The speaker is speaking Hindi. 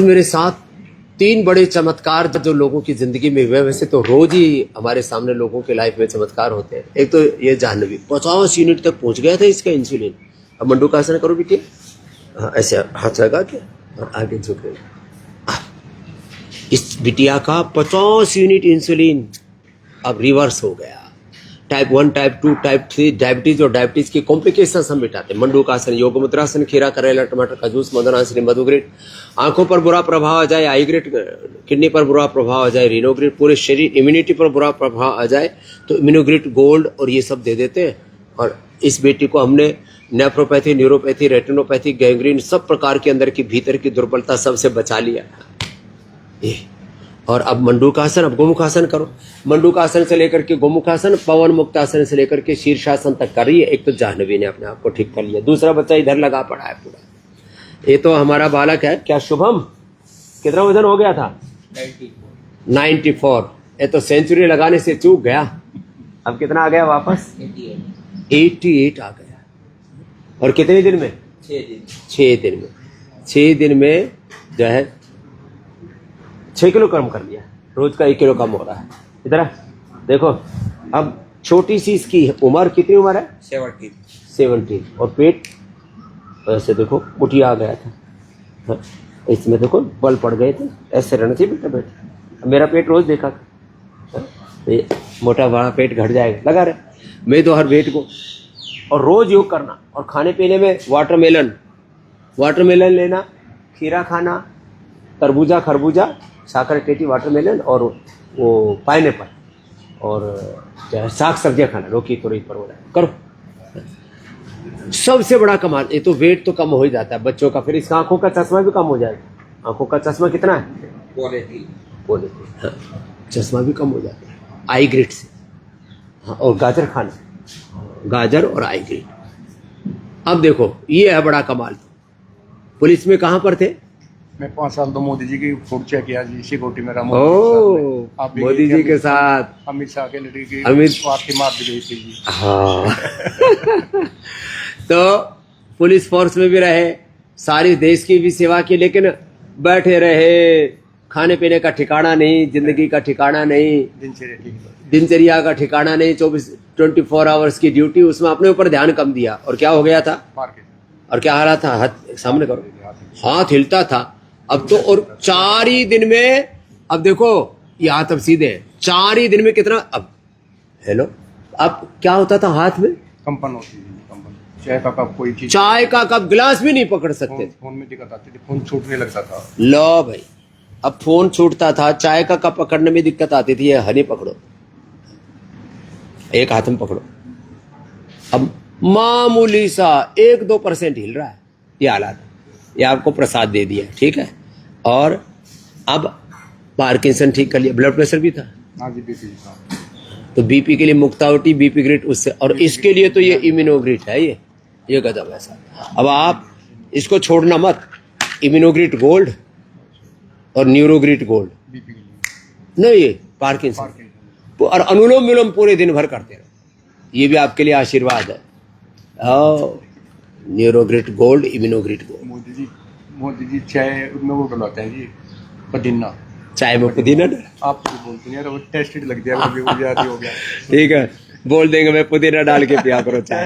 मेरे साथ तीन बड़े चमत्कार जो लोगों की जिंदगी में हुए, वैसे तो रोज ही हमारे सामने लोगों के लाइफ में चमत्कार होते हैं। एक तो ये जाह्नवी 50 यूनिट तक पहुंच गया था इसका इंसुलिन। अब मंडू का आसन करो बेटी, ऐसे हाथ लगा के और आगे झुके। इस बिटिया का 50 यूनिट इंसुलिन अब रिवर्स हो गया। टाइप 1, टाइप 2, टाइप 3 डायबिटीज और डायबिटीज की कॉम्प्लिकेशन हम मिटाते हैं। मंडू का आसन, योग मुद्रासन, खीरा, करेला, टमाटर का जूस, मदनासन, मधुग्रिट। आंखों पर बुरा प्रभाव आ जाए आई ग्रिट, किडनी पर बुरा प्रभाव आ जाए रीनोग्रिट, पूरे शरीर इम्यूनिटी पर बुरा प्रभाव आ जाए तो इम्यूनोग्रिट गोल्ड और ये सब दे देते हैं। और इस बेटी को हमने नेफ्रोपैथी, न्यूरोपैथी, रेटिनोपैथी, गैंग्रीन सब प्रकार के अंदर की भीतर की दुर्बलता सबसे बचा लिया ये। और अब मंडूकासन, अब गोमुखासन करो। मंडूकासन से लेकर के गोमुखासन, पवन मुक्तासन से लेकर के शीर्षासन तक कर रही है। एक तो जाह्नवी ने अपने आप को ठीक कर लिया, दूसरा बच्चा इधर लगा पड़ा है पूरा। ये तो हमारा बालक है, क्या शुभम, कितना वजन हो गया था? 94। ये तो सेंचुरी लगाने से चूक गया। अब कितना आ गया वापस? 88 आ गया। और कितने दिन में? 6 दिन में। 6 दिन में जो है 6 किलो कम कर लिया। रोज का 1 किलो कम हो रहा है। इधर देखो, अब छोटी सी इसकी उम्र, कितनी उम्र है? 17। और पेट ऐसे देखो मुठिया आ गया था। हाँ, इसमें देखो बल पड़ गए थे। ऐसे रहना चाहिए बेटा, बेटा। मेरा पेट रोज देखा था, ये मोटा बड़ा पेट घट जाएगा, लगा रहे। मैं तो हर वेट को, और रोज योग करना। और खाने पीने में वाटरमेलन लेना, खीरा खाना, तरबूजा, खरबूजा, साकर टेटी, वाटरमेलन और वो पाइनएप्पल, और साग सब्जियां खाना, लौकी, तोरई, परवल करो। सबसे बड़ा कमाल, ये तो वेट तो कम हो ही जाता है बच्चों का, फिर इसका आंखों का चश्मा भी कम हो जाएगा। आंखों का चश्मा कितना है? पोले। हाँ, चश्मा भी कम हो जाता है आई ग्रिट से। हाँ, और गाजर खाना, गाजर और आई ग्रिट। अब देखो ये है बड़ा कमाल। पुलिस में कहां पर थे? मैं 5 साल तो मोदी जी की फूड चेक किया जी, सिक्योरिटी में रहा। मोदी जी के साथ अमित शाह के लड़की की आपकी मार दी गई थी जी। हाँ तो पुलिस फोर्स में भी रहे, सारी देश की भी सेवा की, लेकिन बैठे रहे, खाने पीने का ठिकाना नहीं, जिंदगी का ठिकाना नहीं, दिनचर्या का ठिकाना नहीं। 24 आवर्स की ड्यूटी, उसमें अपने ऊपर ध्यान कम दिया। और क्या हो गया था? और क्या हालत था? हाथ सामने करो, हाथ हिलता था। अब तो और 4 ही दिन में, अब देखो ये हाथ अब सीधे हैं। 4 ही दिन में कितना, अब हेलो, अब क्या होता था हाथ में? कंपन होती है, चाय का कप, कोई चीज, चाय का कप, गिलास भी नहीं पकड़ सकते। फोन में दिक्कत आती थी, फोन छूटने लगता था। लो भाई, अब फोन छूटता था, चाय का कप पकड़ने में दिक्कत आती थी। ये हनी पकड़ो, एक हाथ में पकड़ो, अब मामूली सा 1-2% हिल रहा है। ये हालात, ये आपको प्रसाद दे दिया, ठीक है। और अब पार्किंसन ठीक कर लिया, ब्लड प्रेशर भी था। हाँ जी, बीपी था। तो बीपी के लिए मुक्तावटी, बीपी ग्रिट उससे, और इसके लिए तो ये इम्यूनोग्रिट है। ये कदम ऐसा। अब आप इसको छोड़ना मत, इम्यूनोग्रिट गोल्ड और न्यूरोग्रिट गोल्ड नहीं, ये पार्किंसन। और अनुलोम विलोम पूरे दिन भर करते रहो, ये भी आपके लिए आशीर्वाद है। Neurogrit gold, Immunogrit gold. मोदी जी चाय में वो डलाते हैं जी, पुदीना। चाय में पुदीना? आप बोलते नहीं, वो टेस्टी लग गया, हो गया। ठीक है, बोल देंगे मैं पुदीना डाल के पिया करो चाय।